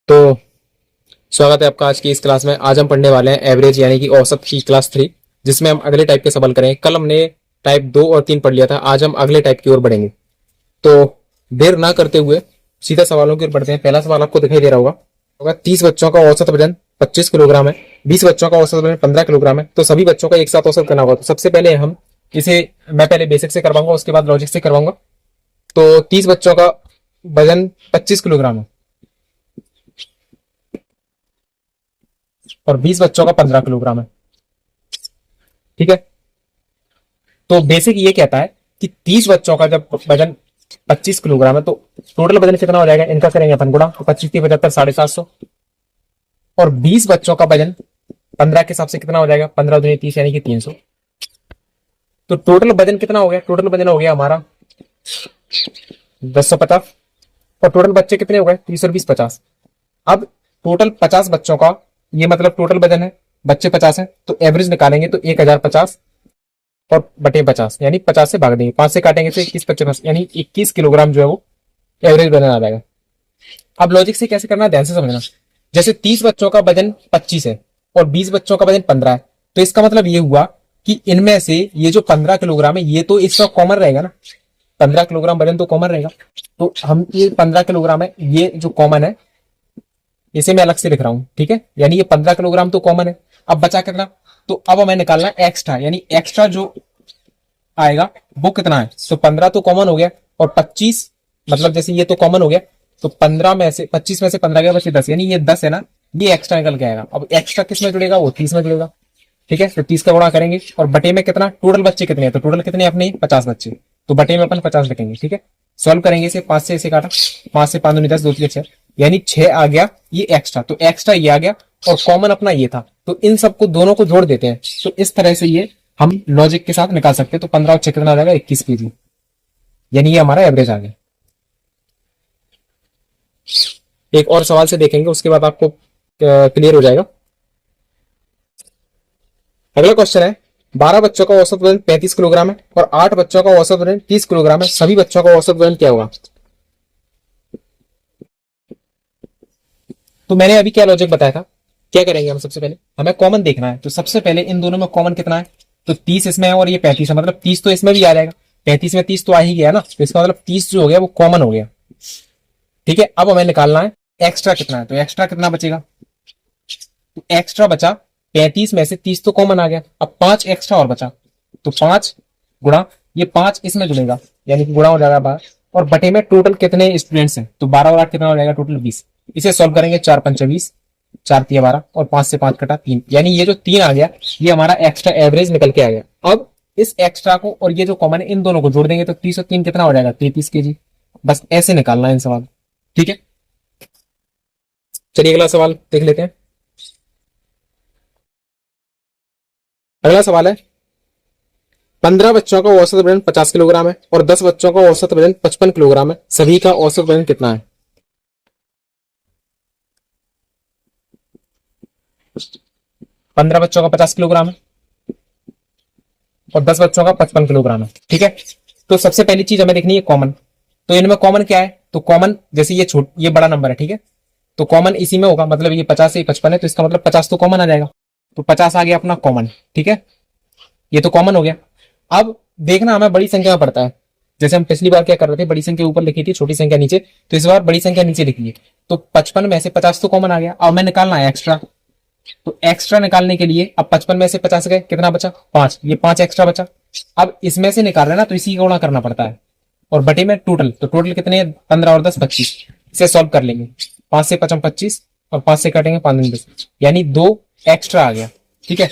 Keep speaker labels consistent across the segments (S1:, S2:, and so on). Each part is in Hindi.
S1: तो स्वागत है आपका आज की इस क्लास में। आज हम पढ़ने वाले हैं एवरेज यानी कि औसत की क्लास 3, जिसमें हम अगले टाइप के सवाल करेंगे। कल हमने टाइप 2 और 3 पढ़ लिया था, आज हम अगले टाइप की ओर बढ़ेंगे। तो देर ना करते हुए सीधा सवालों की ओर बढ़ते हैं। पहला सवाल आपको दिखाई दे रहा होगा 30 बच्चों का औसत वजन 25 किलोग्राम है, 20 बच्चों का औसत वजन 15 किलोग्राम है, तो सभी बच्चों का एक साथ औसत करना होगा। तो सबसे पहले मैं पहले बेसिक से करवाऊंगा, उसके बाद लॉजिक से करवाऊंगा। तो 30 बच्चों का वजन 25 किलोग्राम है और 20 बच्चों का 15 किलोग्राम है। ठीक है, तो बेसिक ये कहता है कि 30 बच्चों का जब वजन 25 किलोग्राम है तो टोटल वजन कितना हो जाएगा, इनका करेंगे अपन गुणा। तो 25 की 75, 750। और 20 बच्चों का वजन 15 के हिसाब से कितना हो जाएगा, 15 दूनी 30 यानी कि 300। तो टोटल वजन कितना हो गया, टोटल वजन हो गया हमारा 1050। और टोटल बच्चे कितने हो गए, 30 और 20 50। अब टोटल 50 बच्चों का, ये मतलब टोटल वजन है, बच्चे 50 है, तो एवरेज निकालेंगे तो 1050 और बटे 50 यानी 50 से भाग देंगे, 5 से काटेंगे तो 21 25 यानी 21 किलोग्राम जो है वो एवरेज वजन आ जाएगा। अब लॉजिक से कैसे करना है ध्यान से समझना। जैसे 30 बच्चों का वजन 25 है और 20 बच्चों का वजन 15 है, तो इसका मतलब ये हुआ कि इनमें से ये जो 15 किलोग्राम है ये तो इसका कॉमन रहेगा ना, 15 किलोग्राम वजन तो कॉमन रहेगा। तो हम ये 15 किलोग्राम है, ये जो कॉमन है इसे मैं अलग से लिख रहा हूं। ठीक है, यानी ये 15 किलोग्राम तो कॉमन है। अब बचा कितना, तो अब हमें निकालना है एक्स्ट्रा, यानी एक्स्ट्रा जो आएगा वो कितना है। तो 15 तो कॉमन हो गया और 25 मतलब जैसे ये तो कॉमन हो गया, तो 15 में से 25 में से 15 गया बचे 10, यानी ये 10 है ना, ये एक्स्ट्रा निकल के आएगा। अब एक्स्ट्रा किस में जुड़ेगा, वो 30 में जुड़ेगा। ठीक है, तो 30 का गुणा करेंगे और बटे में कितना, टोटल बच्चे कितने हैं, तो टोटल कितने अपने 50 बच्चे, तो बटे में अपन 50 लिखेंगे। ठीक है, सॉल्व करेंगे इसे, 5 से इसे काटा, 5 से 5 दूनी 10, 2 3 6 यानी 6 आ गया ये एक्स्ट्रा। तो एक्स्ट्रा ये आ गया और कॉमन अपना ये था, तो इन सबको दोनों को जोड़ देते हैं। तो इस तरह से ये हम लॉजिक के साथ निकाल सकते हैं। तो 15 और 6 कितना आ जाएगा, 21 केजी, यानी ये हमारा एवरेज आ गया। एक और सवाल से देखेंगे, उसके बाद आपको क्लियर हो जाएगा। अगला क्वेश्चन है, 12 बच्चों का औसत वजन 35 किलोग्राम है और 8 बच्चों का औसत वजन 30 किलोग्राम है, सभी बच्चों का औसत वजन क्या होगा। तो मैंने अभी क्या लॉजिक बताया था, क्या करेंगे हम, सबसे पहले हमें कॉमन देखना है। तो सबसे पहले इन दोनों में कॉमन कितना है, तो 30 इसमें है और ये 35 है, मतलब 30 तो इसमें भी आ जाएगा, 35 में 30 तो आ ही गया ना, तो इसका मतलब 30 जो हो गया वो कॉमन हो गया। ठीक है, अब हमें निकालना है एक्स्ट्रा कितना है, तो एक्स्ट्रा कितना बचेगा, तो एक्स्ट्रा बचा 35 में से 30 तो कॉमन आ गया, अब 5 एक्स्ट्रा और बचा, तो 5 गुणा ये 5 इसमें जुड़ेगा यानी कि गुणा हो जाएगा 12, और बटे में टोटल कितने स्टूडेंट्स हैं, तो 12 और 8 कितना हो जाएगा, टोटल 20। इसे सॉल्व करेंगे, 4 पंच 20, 4 तिया 12 और 5 से 5 कटा 3, यानी ये जो 3 आ गया ये हमारा एक्स्ट्रा एवरेज निकल के आ गया। अब इस एक्स्ट्रा को और ये जो कॉमन है इन दोनों को जोड़ देंगे तो 30 और 3 कितना हो जाएगा, 33 केजी। बस ऐसे निकालना है इन सवाल। ठीक है, चलिए अगला सवाल देख लेते हैं। अगला सवाल है, 15 बच्चों का औसत वजन 50 किलोग्राम है और 10 बच्चों का औसत वजन 55 किलोग्राम है, सभी का औसत वजन कितना है। 15 बच्चों का 50 किलोग्राम है और 10 बच्चों का 55 किलोग्राम है। ठीक है, तो सबसे पहली चीज हमें देखनी है कॉमन। तो इनमें कॉमन क्या है, तो कॉमन जैसे ये बड़ा नंबर है, ठीक है, तो कॉमन इसी में होगा, मतलब ये 50 से 55 है तो इसका मतलब 50 तो कॉमन आ जाएगा, तो 50 आ गया अपना कॉमन। ठीक है, ये तो कॉमन हो गया। अब देखना हमें बड़ी संख्या में पड़ता है, जैसे हम पिछली बार क्या कर रहे थे, बड़ी संख्या ऊपर लिखी थी, छोटी संख्या नीचे, तो इस बार बड़ी संख्या नीचे लिखी है। तो 55 में से 50 तो कॉमन आ गया, अब हमें निकालना है एक्स्ट्रा। तो एक्स्ट्रा निकालने के लिए अब 55 में से 50 गए, कितना बचा, 5, ये 5 एक्स्ट्रा बचा। अब इसमें से निकाल रहे हैं ना, तो इसी का गुणा करना पड़ता है और बटे में टोटल, तो टोटल कितने, 15 और 10 25। इसे सॉल्व कर लेंगे, 5 से 55 25 और 5 से काटेंगे 5 दूनी 10, यानी 2 एक्स्ट्रा आ गया। ठीक है,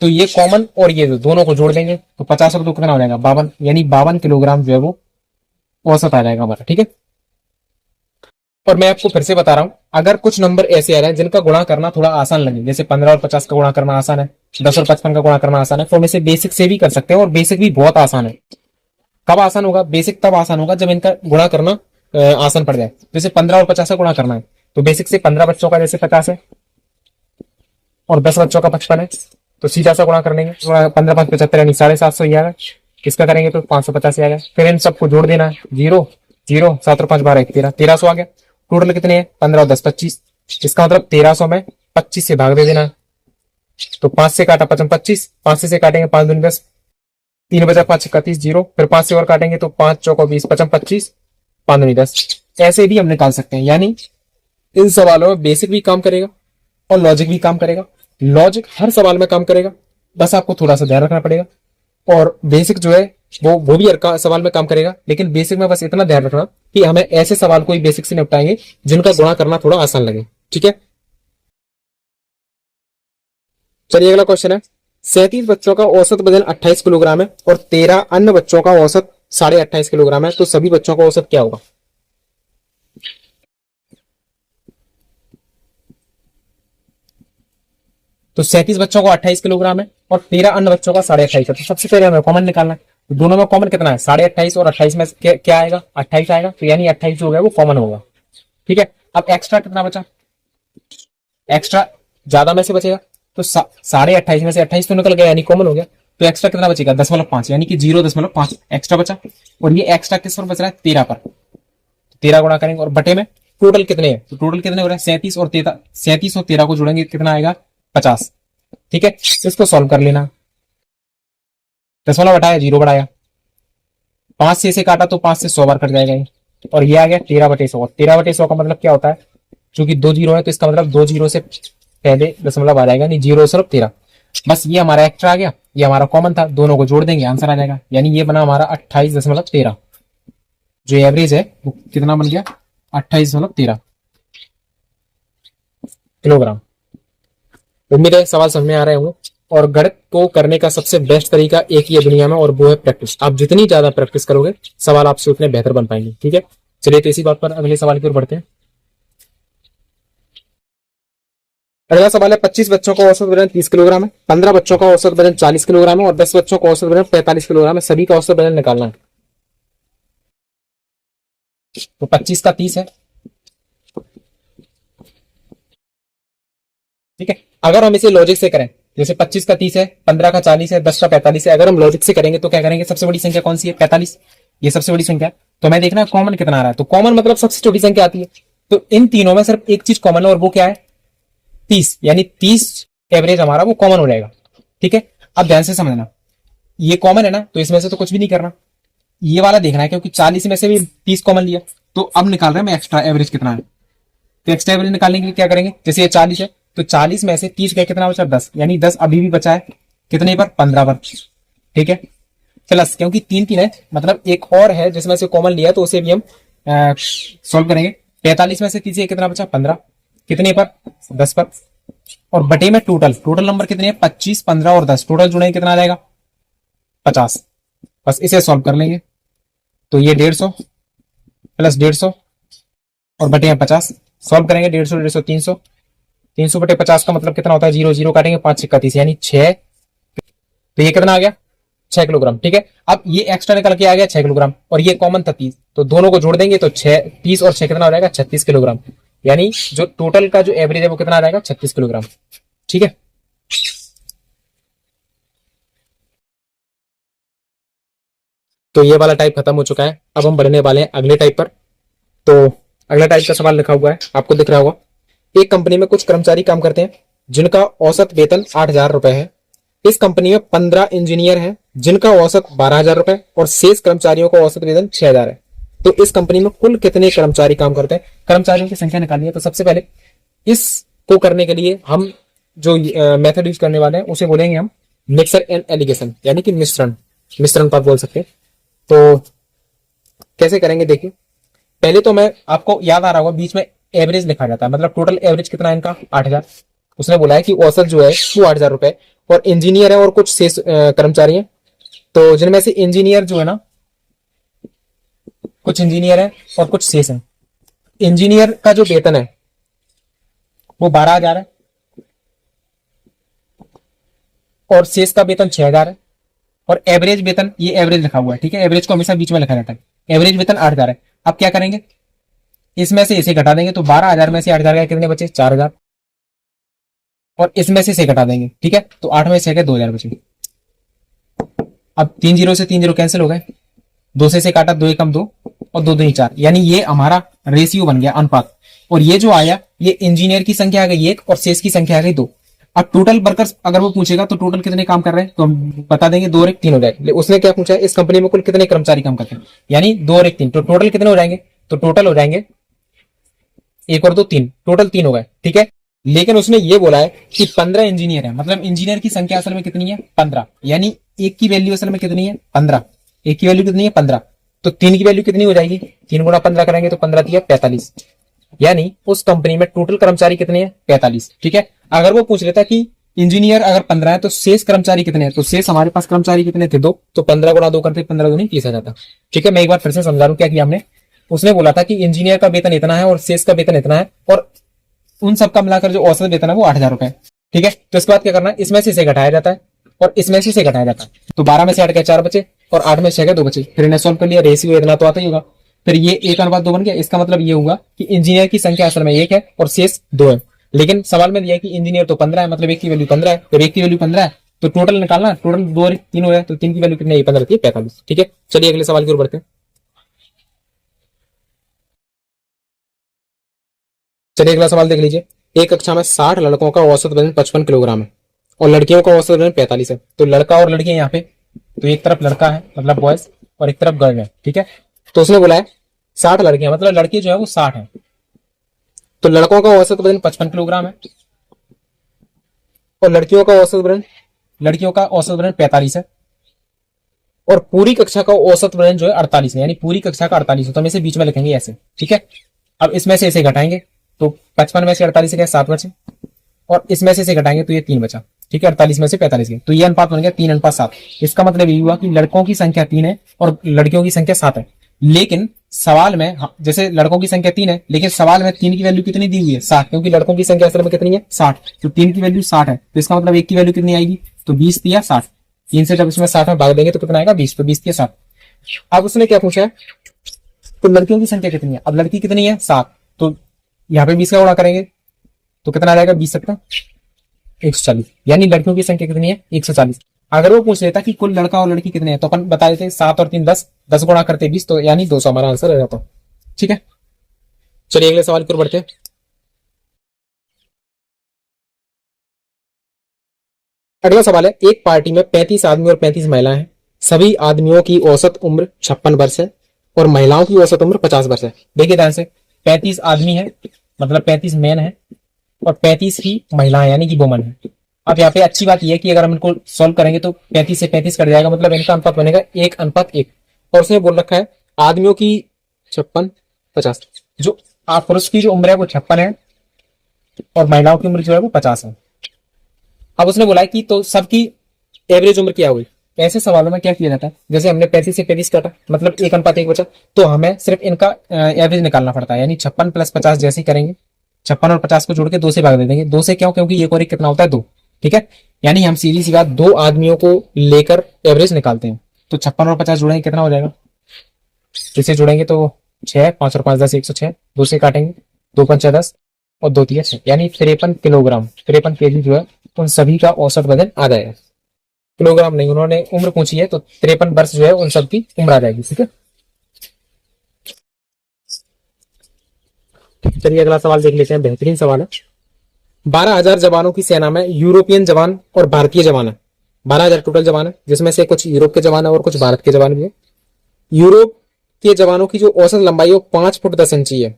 S1: तो ये कॉमन और ये दोनों को जोड़ देंगे तो 50 और 2 कितना हो जाएगा, 52, यानी 52 किलोग्राम जो है वो औसत आ जाएगा हमारा। ठीक है, और मैं आपको फिर से बता रहा हूं, अगर कुछ नंबर ऐसे आ रहे हैं जिनका गुणा करना थोड़ा आसान लगे, जैसे 15 और 50 का गुणा करना आसान है, 10 और 55 का गुणा करना आसान है, तो हम इसे बेसिक से भी कर सकते हैं और बेसिक भी बहुत आसान है। कब आसान होगा, बेसिक तब आसान होगा जब इनका गुणा करना आसान पड़ जाए। जैसे 15 और 50 का गुणा करना है तो बेसिक से 15 बच्चों का जैसे 50 है और 10 बच्चों का 55 है, तो सीधा सा गुणा कर लेंगे, 15 5 75 यानी 750 ही आएगा। इसका करेंगे तो 550 आएगा, फिर इन सबको जोड़ देना है, 0 0 7 और 5 12 13, 1300 आ गया। टोटल कितने हैं, 15 और 10 25, इसका मतलब 1300 में 25 से भाग दे देना। तो 5 से काटा 25, 5 से काटेंगे 5 दूनी 10, 3 बचा 5 31 जीरो, फिर 5 से और काटेंगे तो 5 चौको 20, 25, 5 दूनी 10। ऐसे भी हम निकाल सकते हैं। यानी इन सवालों में बेसिक भी काम करेगा और लॉजिक भी काम करेगा। लॉजिक हर सवाल में काम करेगा, बस आपको थोड़ा सा ध्यान रखना पड़ेगा। और बेसिक जो है वो भी हर सवाल में काम करेगा, लेकिन बेसिक में बस इतना ध्यान रखना कि हमें ऐसे सवाल को ही बेसिक से निपटाएंगे जिनका गुणा करना थोड़ा आसान लगे। ठीक है, चलिए अगला क्वेश्चन है। 37 बच्चों का औसत वजन 28 किलोग्राम है और 13 अन्य बच्चों का औसत 28.5 किलोग्राम है, तो सभी बच्चों का औसत क्या होगा? तो 37 बच्चों को 28 किलोग्राम है और 13 अन्य बच्चों का 28.5 है। तो सबसे पहले हमें कॉमन निकालना है। तो दोनों में कॉमन कितना है? 28.5 और 28 में क्या आएगा? 28 आएगा। तो यानी 28 जो है वो कॉमन होगा। ठीक है, अब एक्स्ट्रा कितना बचा? एक्स्ट्रा ज्यादा में से बचेगा, तो 28.5 में से 28 तो निकल गया यानी कॉमन हो गया। तो एक्स्ट्रा कितना बचेगा? 10.5, यानी कि 0.5 एक्स्ट्रा बचा। और ये एक्स्ट्रा किस पर बच रहा है? 13 पर। 13 गुणा करेंगे और बटे में टोटल कितने हैं? तो टोटल कितने हो रहे हैं? 37 और 13 को जोड़ेंगे कितना आएगा? 50। ठीक है, इसको सॉल्व कर लेना। 10 बढ़ाया, 0 बढ़ाया, 5 से इसे काटा तो 5 से 100 बार कट जाएगा ये। और ये आ गया 13/100। 13/100 का मतलब क्या होता है? चूंकि 2 जीरो है तो इसका मतलब 2 जीरो से पहले दशमलव आ जाएगा, नहीं 0.13। बस ये हमारा एक्स्ट्रा आ गया, ये हमारा कॉमन था, दोनों को जोड़ देंगे आंसर आ जाएगा। यानी ये बना हमारा 28.13। जो एवरेज है वो कितना बन गया? 28.13 किलोग्राम। उम्मीद है सवाल समझ में आ रहे होंगे। और गणित को करने का सबसे बेस्ट तरीका एक ही है दुनिया में, और वो है प्रैक्टिस। आप जितनी ज्यादा प्रैक्टिस करोगे सवाल आपसे उतने बेहतर बन पाएंगे। ठीक है, चलिए तो इसी बात पर अगले सवाल की ओर बढ़ते हैं। अगला सवाल है। 25 बच्चों का औसत वजन 30 किलोग्राम है, 15 बच्चों का औसत वजन 40 किलोग्राम है और 10 बच्चों का औसत वजन 45 किलोग्राम है। सभी का औसत वजन निकालना है। तो 25 का 30 है। ठीक है, अगर हम इसे लॉजिक से करें, जैसे 25 का 30 है, 15 का 40 है, 10 का 45 है, अगर हम लॉजिक से करेंगे तो क्या करेंगे? सबसे बड़ी संख्या कौन सी है? 45। ये सबसे बड़ी संख्या है। तो हमें देखना कॉमन कितना आ रहा है। तो कॉमन मतलब सबसे छोटी संख्या आती है। तो इन तीनों में सिर्फ एक चीज कॉमन है और वो क्या है? 30। यानी 30 एवरेज हमारा वो कॉमन हो जाएगा। ठीक है, अब ध्यान से समझना, ये कॉमन है ना, तो इसमें से तो कुछ भी नहीं करना, ये वाला देखना है, क्योंकि 40 में से भी 30 कॉमन लिया। तो अब निकाल रहे हैं मैं एक्स्ट्रा एवरेज कितना है। तो एक्स्ट्रा एवरेज निकालने के लिए क्या करेंगे? जैसे ये 40 है तो 40 में से 30 का कितना बचा? 10। यानी 10 अभी भी बचा है कितने पर? 15 पर। ठीक है, प्लस क्योंकि 3 है, मतलब एक और है जिसमें से कॉमन लिया, तो उसे भी हम सॉल्व करेंगे। 45 में से 30 कितना बचा? 15। कितने पर? 10 पर। और बटे में टोटल नंबर कितने हैं? 25, 15 और 10। टोटल जुड़ेंगे कितना आ जाएगा? 50। बस इसे सॉल्व कर लेंगे। तो ये 150 प्लस 150 और बटे में 50। सॉल्व करेंगे 150, 150, 300। 300 बटे 50 का मतलब कितना होता है? 0, 0 काटेंगे, 5 6 30 यानी 6। तो ये कितना आ गया? 6 किलोग्राम। ठीक है, अब ये एक्स्ट्रा निकल के आ गया 6 किलोग्राम और ये कॉमन था 30। तो दोनों को जोड़ देंगे तो 6, 30 और 6 कितना हो जाएगा? 36 किलोग्राम। यानी जो टोटल का जो एवरेज है वो कितना आ जाएगा? 36 किलोग्राम। ठीक है, तो ये वाला टाइप खत्म हो चुका है। अब हम बढ़ने वाले हैं अगले टाइप पर। तो अगला टाइप का सवाल लिखा हुआ है, आपको दिख रहा होगा। एक कंपनी में कुछ कर्मचारी काम करते हैं जिनका औसत वेतन 8,000 रुपए है। इस कंपनी में 15 इंजीनियर हैं जिनका औसत 12,000 रुपए और शेष कर्मचारियों का औसत वेतन 6,000 है। तो इस कंपनी में कुल कितने कर्मचारी काम करते हैं? कर्मचारियों की संख्या निकालनी है। तो सबसे पहले इसको करने के लिए हम जो मेथड यूज करने वाले हैं उसे बोलेंगे हम मिक्सर एंड एलिगेशन, यानी कि मिश्रण पर बोल सकते हैं। तो कैसे करेंगे देखिए। पहले तो मैं आपको याद आ रहा होगा बीच में एवरेज लिखा जाता है, मतलब टोटल एवरेज कितना है इनका? 8,000। उसने बोला है कि औसत जो है वो 8,000 रुपए, और इंजीनियर है और कुछ शेष कर्मचारी हैं। तो जिनमें से इंजीनियर जो है ना, कुछ इंजीनियर है और कुछ शेष है। इंजीनियर का जो वेतन है वो 12,000 है और शेष का वेतन 6,000 है। और एवरेज वेतन, ये एवरेज लिखा हुआ है, ठीक है, एवरेज को हमेशा बीच में लिखा जाता है। एवरेज वेतन 8,000 है। अब क्या करेंगे? इसमें से इसे घटा देंगे, तो 12,000 में से 8,000 का कितने बचे? 4,000। और इसमें से इसे घटा देंगे, ठीक है, तो 8 में से 2,000 बचे। अब 3 जीरो से 3 जीरो कैंसिल हो गए, 2 से काटा, 2 एकम 2 और 2 दूनी 4, यानी ये हमारा रेशियो बन गया, अनुपात। और ये जो आया ये इंजीनियर की संख्या आ गई 1 और सेल्स की संख्या आ गई 2। अब टोटल वर्कर्स अगर वो पूछेगा तो टोटल कितने काम कर रहे हैं तो हम बता देंगे 2 और 1 3 हो जाएगा। उसने क्या पूछा है इस कंपनी में कुल कितने कर्मचारी काम करते हैं, यानी 2 और 1 3, तो टोटल कितने हो जाएंगे, तो टोटल हो जाएंगे 1 और 2 3, टोटल 3 हो गए, ठीक है। लेकिन उसने ये बोला है कि 15 इंजीनियर है, मतलब इंजीनियर की संख्या असल में कितनी है 15, यानी एक की वैल्यू असल में कितनी है 15, एक की वैल्यू कितनी है 15, तो 3 की वैल्यू कितनी हो जाएगी, 3 गुणा 15 करेंगे तो 15 दिया 45, यानी उस कंपनी में टोटल कर्मचारी कितने हैं 45, ठीक है। अगर वो पूछ लेता कि इंजीनियर अगर 15 है तो शेष कर्मचारी कितने हैं, तो शेष हमारे पास कर्मचारी कितने थे 2, तो 15 गुणा 2 करते 15 दूनी 30 आ जाता, ठीक है। मैं एक बार फिर से समझा दूं क्या किया हमने, उसने बोला था कि इंजीनियर का वेतन इतना है और शेष का वेतन इतना है और उन सबका मिलाकर जो औसत वेतन है वो 8,000 रुपए, ठीक है। तो इसके बाद क्या करना है, इसमें से इसे घटाया जाता है और इसमें से इसे घटाया जाता है, तो 12 में से 8 गए 4 बचे और 8 में से 6 गए 2 बचे, फिर इन्हें सॉल्व कर लिया, रेशियो इतना तो आता ही होगा, फिर ये 1:2 बन गया। इसका मतलब ये हुआ कि इंजीनियर की संख्या असल में 1 है और शेष 2 है, लेकिन सवाल में दिया है कि इंजीनियर तो 15 है, मतलब 1 की वैल्यू 15 है, तो 1 की वैल्यू 15 है तो टोटल निकालना, टोटल 2 और 3 हो गया, तो 3 की वैल्यू कितनी है 15 थी 45, ठीक है। चलिए अगले सवाल की ओर बढ़ते हैं। चलिए अगला सवाल देख लीजिए, एक कक्षा में 60 लड़कों का औसत वजन 55 किलोग्राम है और लड़कियों का औसत वजन 45 है, तो लड़का और लड़की यहाँ पे, तो एक तरफ लड़का है मतलब बॉयज और एक तरफ गर्ल है, ठीक है। तो उसने बोला है 60 लड़कियां, मतलब लड़की जो है वो 60 है, तो लड़कों का औसत वजन 55 किलोग्राम है और लड़कियों का औसत वजन 45 है और पूरी कक्षा का औसत वजन जो है 48 है, यानी पूरी कक्षा का 48 है, तो हम इसे बीच में लिखेंगे ऐसे, ठीक है। अब इसमें से इसे घटाएंगे तो 55 में से 48 से क्या 7 बचे और इसमें से इसे घटाएंगे तो ये 3 बचा, ठीक है। 48 में से 45 गए तो ये अनुपात बन गया 3:7। इसका मतलब ये हुआ कि लड़कों की संख्या 3 है और लड़कियों की संख्या 7 है, लेकिन सवाल में जैसे लड़कों की संख्या 3 है लेकिन सवाल में 3 की वैल्यू कितनी दी हुई है 60, क्योंकि लड़कों की संख्या असल में कितनी है 60, तो 3 की वैल्यू 60 है, तो इसका मतलब 1 की वैल्यू कितनी आएगी, तो 20 दिया 60, 3 से जब इसमें 60 में भाग देंगे तो कितना आएगा 20, तो 20 दिया 60। अब उसने क्या पूछा है, तो लड़कियों की संख्या कितनी है, अब लड़की कितनी है 7, तो यहाँ पे 20 का गुणा करेंगे तो कितना आ जाएगा 20 सकता 140, यानी लड़कियों की संख्या कितनी है 140। अगर वो पूछ लेता कि कुल लड़का और लड़की कितने हैं तो अपन बता देते 7 और 3 10, 10 गुणा करते 20, तो यानी 200 हमारा आंसर आ जाता, ठीक है। चलिए अगले सवाल की ओर बढ़ते हैं। अगला सवाल है, एक पार्टी में 35 आदमी और 35 महिलाएं हैं, सभी आदमियों की औसत उम्र 56 वर्ष है और महिलाओं की औसत उम्र 50 वर्ष है। देखिए ध्यान से, 35 आदमी है मतलब 35 मैन है और 35 ही महिलाएं यानी कि वुमन है। अब यहाँ पे अच्छी बात यह है कि अगर हम इनको सॉल्व करेंगे तो 35 से 35 कट जाएगा, मतलब इनका अनुपात बनेगा 1:1, और उसने बोल रखा है आदमियों की 56 50, जो पुरुष की जो उम्र है वो 56 है और महिलाओं की उम्र जो है वो 50 है। अब उसने बोला है कि तो सबकी एवरेज उम्र क्या हुई, ऐसे सवालों में क्या किया जाता है, जैसे हमने 35 से 35 काटा मतलब 1:1 बचा, तो हमें सिर्फ इनका एवरेज निकालना पड़ता है, यानी 56 + 50 जैसे ही करेंगे 56 और 50 को जोड़ के 2 से भाग दे देंगे, 2 से क्यों, क्योंकि एक और एक कितना होता है 2, ठीक है। यानी हम सीधी सी बात 2 आदमियों को लेकर एवरेज निकालते हैं, तो 56 और 50 जोड़ेंगे कितना हो जाएगा, इसे जोड़ेंगे तो 6, 5 और 5 10 106, 2 से काटेंगे 2 5 10 और 2 3 6, यानी 53 किलोग्राम 53 केजी जो है उन सभी का औसत वजन आ जाएगा। किलोग्राम नहीं, उन्होंने उम्र पूछी है तो 53 वर्ष जो है उन सब की उम्र आ जाएगी, ठीक है। चलिए अगला सवाल देख लेते हैं, बेहतरीन सवाल है। 12,000 जवानों की सेना में यूरोपियन जवान और भारतीय जवान है, 12,000 टोटल जवान है, जिसमें से कुछ यूरोप के जवान है और कुछ भारत के जवान भी है। यूरोप के जवानों की जो औसत लंबाई है 5 फुट 10 इंची है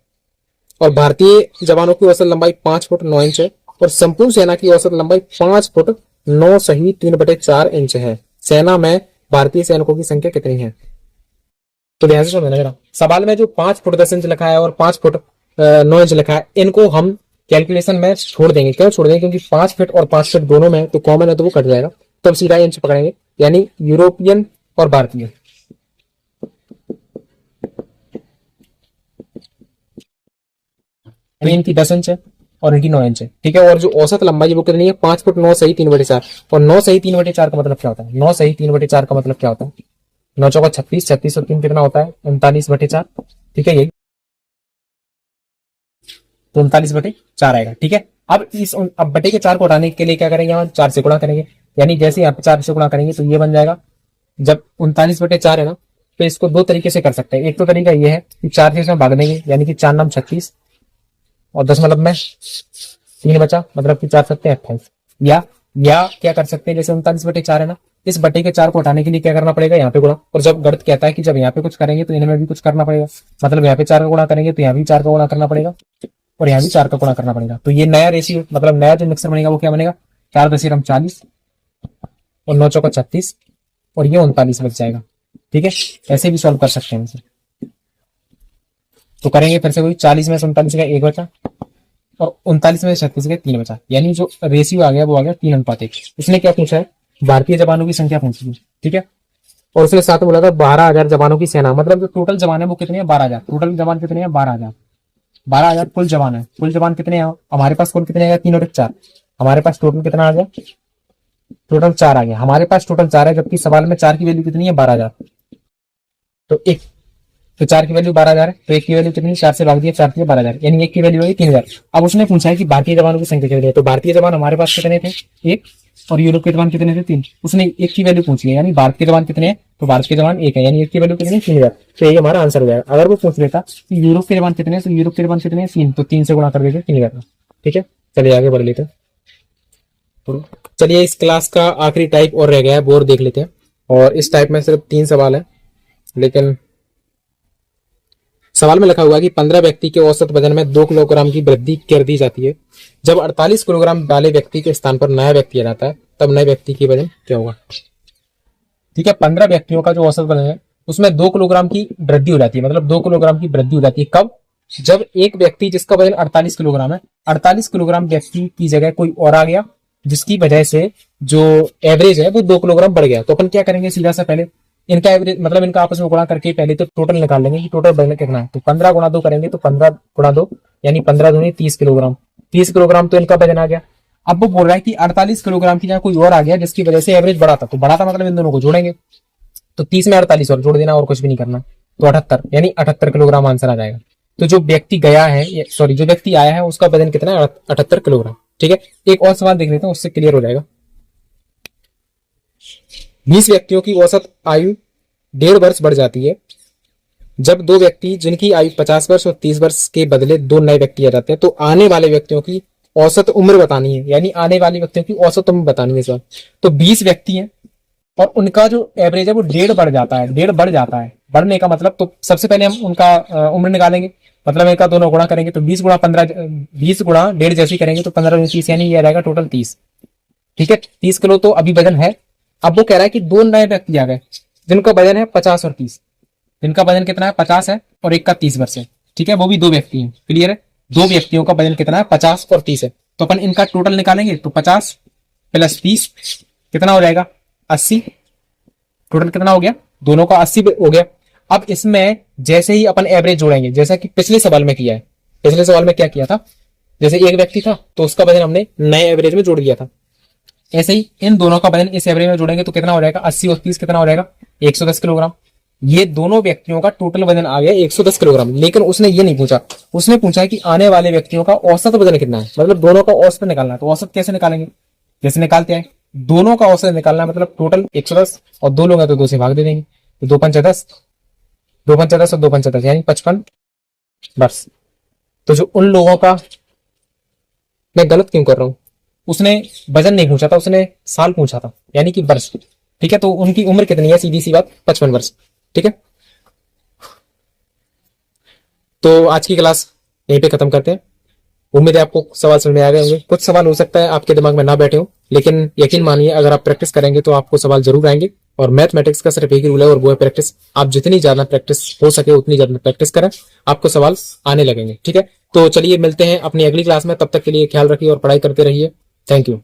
S1: और भारतीय जवानों की औसत लंबाई 5 फुट 9 इंच है और संपूर्ण सेना की औसत लंबाई 5 फुट 9 सही 3/4 इंच है। सेना में भारतीय सैनिकों की संख्या कितनी है, तो ध्यान से समझना जरा। सवाल में जो 5 फुट 10 इंच लिखा है और 5 फुट 9 इंच लिखा है, इनको हम कैलकुलेशन में छोड़ देंगे, क्यों छोड़ देंगे, क्योंकि 5 फीट और 5 फीट दोनों में तो कॉमन है तो वो कट जाएगा, तो हम सीधा इंच पकड़ेंगे, यानी यूरोपियन और भारतीय। इनकी 10 इंच है और इनकी 9 इंच है, ठीक है। और जो औसत लंबाई है वो कितनी है 5 फुट 9 सही 3/4, और 9 सही 3/4 का मतलब क्या होता है, 9 सही 3/4 का मतलब क्या होता है, 9 चौका 36, 36 और 3 कितना होता है 39/4, ठीक है, यही तो 39/4 आएगा, ठीक है। अब बटे के 4 को उठाने के लिए क्या करेंगे, हम 4 से गुणा करेंगे, यानी जैसे यहाँ पे 4 से गुणा करेंगे तो ये बन जाएगा, जब 39/4 है ना, तो इसको 2 तरीके से कर सकते हैं। एक तो तरीका ये है कि 4 से इसमें भाग देंगे, यानी कि 4 9 36 और 10 मतलब में 3 बचा, मतलब कि 4 सकते हैं 28। या क्या कर सकते हैं, जैसे 39/4 है ना, इस बटे के 4 को हटाने के लिए क्या करना पड़ेगा, यहाँ पे गुणा। और जब गणित कहता है कि जब यहाँ पे कुछ करेंगे तो इनमें भी कुछ करना पड़ेगा, मतलब यहाँ पे 4 का गुणा करेंगे तो यहाँ भी 4 का गुणा करना पड़ेगा और यहाँ भी 4 का गुणा करना पड़ेगा। तो ये नया रेशियो, मतलब नया जो मिक्सर बनेगा वो क्या बनेगा, 4 दशमलव 40 और 9 चौका 36 और ये 39 बच जाएगा। ठीक है, ऐसे भी सॉल्व कर सकते हैं इसे। तो करेंगे फिर से वही, 40 में से 39 का 1 बचा और 39 में से 36 का 3 बचा, यानी जो रेशियो आ गया वो आ गया 3:1। इसने क्या पूछा है, भारतीय जवानों की संख्या पूछी है। ठीक है, और उसके साथ बोला था 12,000 जवानों की सेना, मतलब जो टोटल जवान है वो कितने हैं, 12,000। टोटल जवान कितने हैं, 12,000। 12,000 कुल जवान है। कुल जवान कितने हैं हमारे पास, कुल कितने आएगा, 3 और 1 4। हमारे पास टोटल कितना आ गया, टोटल 4 आ गया हमारे पास, टोटल 4 है, जबकि सवाल में 4 की वैल्यू कितनी है, 12,000। तो 4 की वैल्यू 12,000 है, तो 1 की वैल्यू कितनी, 4 से भाग दिया, 4 की 12,000, यानी 1 की वैल्यू है 3,000। अब उसने पूछा है कि भारतीय जवानों की संख्या कितनी है, तो भारतीय जवान हमारे पास कितने थे, 1, और यूरोप के जवान कितने थे, 3। उसने 1 की वैल्यू पूछी है, यानी भारत के जवान कितने हैं, तो भारत के जवान 1 है, यानी 1 की वैल्यू कितनी, 3,000। तो ये हमारा आंसर हो जाएगा। अगर वो पूछ लेता कि यूरोप के जवान कितने हैं, तो यूरोप के जवान कितने हैं, 3, तो 3 से गुणा कर देते 3,000। ठीक है, चलिए आगे बढ़ लेते हैं। तो चलिए इस क्लास का आखिरी टाइप और रह गया है, वो और देख लेते हैं। और इस टाइप में सिर्फ 3 सवाल है, लेकिन सवाल में लिखा हुआ है कि 15 व्यक्ति के औसत वजन में 2 किलोग्राम की वृद्धि कर दी जाती है। जब 48 किलोग्राम वाले व्यक्ति के स्थान पर नया व्यक्ति आ जाता है, तब नए व्यक्ति की वजन क्या होगा। ठीक है, 15 व्यक्तियों का जो औसत वजन है उसमें 2 किलोग्राम की वृद्धि हो जाती है, मतलब 2 किलोग्राम की वृद्धि हो जाती है। कब, जब एक व्यक्ति जिसका वजन 48 किलोग्राम है, 48 किलोग्राम व्यक्ति की जगह कोई और आ गया, जिसकी वजह से जो एवरेज है वो 2 किलोग्राम बढ़ गया। तो अपन क्या करेंगे, सीधा सा पहले इनका एवरेज, मतलब इनका आपस में गुणा करके पहले तो टोटल निकाल लेंगे कि टोटल बढ़ने कितना है। तो 15 गुणा 2 करेंगे, तो 15 गुणा 2 यानी 15 दूनी 30 किलोग्राम। 30 किलोग्राम तो इनका वजन आ गया। अब वो बोल रहा है कि 48 किलोग्राम की जगह कोई और आ गया जिसकी वजह से एवरेज बढ़ा था। तो बढ़ा था मतलब इन दोनों को जोड़ेंगे, तो 30 में 48 और जोड़ देना और कुछ भी नहीं करना, तो 78, यानी 78 किलोग्राम आंसर आ जाएगा। तो जो व्यक्ति गया है, सॉरी जो व्यक्ति आया है उसका वजन कितना है, 78 किलोग्राम। ठीक है, एक और सवाल देख लेते हैं, उससे क्लियर हो जाएगा। 20 व्यक्तियों की औसत आयु 1.5 वर्ष बढ़ जाती है जब 2 व्यक्ति जिनकी आयु 50 वर्ष और 30 वर्ष के बदले 2 नए व्यक्ति आ जाते हैं। तो आने वाले व्यक्तियों की औसत उम्र बतानी है, यानी आने वाले व्यक्तियों की औसत उम्र बतानी है सर। तो 20 व्यक्ति हैं और उनका जो एवरेज है वो 1.5 बढ़ जाता है, 1.5 बढ़ जाता है। बढ़ने का मतलब, तो सबसे पहले हम उनका उम्र निकालेंगे, मतलब इनका दोनों गुणा करेंगे, तो 20 गुणा 15, 20 गुणा 1.5 जैसे करेंगे तो 15 30, यानी ये रहेगा टोटल 30। ठीक है, 30 किलो तो अभी वजन है। अब वो कह रहा है कि 2 नए व्यक्ति आ गए जिनका वजन है 50 और 30। जिनका वजन कितना है, 50 है और एक का 30 वर्ष है। ठीक है, वो भी 2 व्यक्ति हैं, क्लियर है। 2 व्यक्तियों का वजन कितना है, 50 और 30 है। तो अपन इनका टोटल निकालेंगे, तो 50 प्लस 30 कितना हो जाएगा, 80। टोटल कितना हो गया, दोनों का 80 हो गया। अब इसमें जैसे ही अपन एवरेज जोड़ेंगे, जैसा कि पिछले सवाल में किया है, पिछले सवाल में क्या किया था, जैसे एक व्यक्ति था तो उसका वजन हमने नए एवरेज में जोड़ दिया था, ऐसे ही इन दोनों का वजन इस एवरेज में जोड़ेंगे तो कितना हो जाएगा, 80 और 30 कितना हो जाएगा, 110 किलोग्राम। ये दोनों व्यक्तियों का टोटल वजन आ गया 110 किलोग्राम। लेकिन उसने ये नहीं पूछा, उसने पूछा है कि आने वाले व्यक्तियों का औसत वजन कितना है, मतलब दोनों का औसत निकालना है। तो औसत कैसे निकालेंगे, जैसे निकालते हैं, दोनों का औसत निकालना है, मतलब टोटल 110 और 2 लोग हैं तो 2 से भाग दे देंगे, तो 2 पंचा 10, 2 पंचा 10 और 2 पंचा 10 यानी 55 वर्ष। तो जो उन लोगों का, मैं गलत क्यों कर रहा हूं, उसने वजन नहीं पूछा था, उसने साल पूछा था, यानी कि वर्ष। ठीक है, तो उनकी उम्र कितनी है, सीधी सी बात 55 वर्ष। ठीक है, तो आज की क्लास यहीं पे खत्म करते हैं। उम्मीद है आपको सवाल समझ में आ गए होंगे। कुछ सवाल हो सकता है आपके दिमाग में ना बैठे हो, लेकिन यकीन मानिए अगर आप प्रैक्टिस करेंगे तो आपको सवाल जरूर आएंगे। और मैथमेटिक्स का सिर्फ एक ही रूल है और वो है प्रैक्टिस। आप जितनी ज्यादा प्रैक्टिस हो सके उतनी ज्यादा प्रैक्टिस करें, आपको सवाल आने लगेंगे। ठीक है, तो चलिए मिलते हैं अपनी अगली क्लास में, तब तक के लिए ख्याल रखिए और पढ़ाई करते रहिए। Thank you.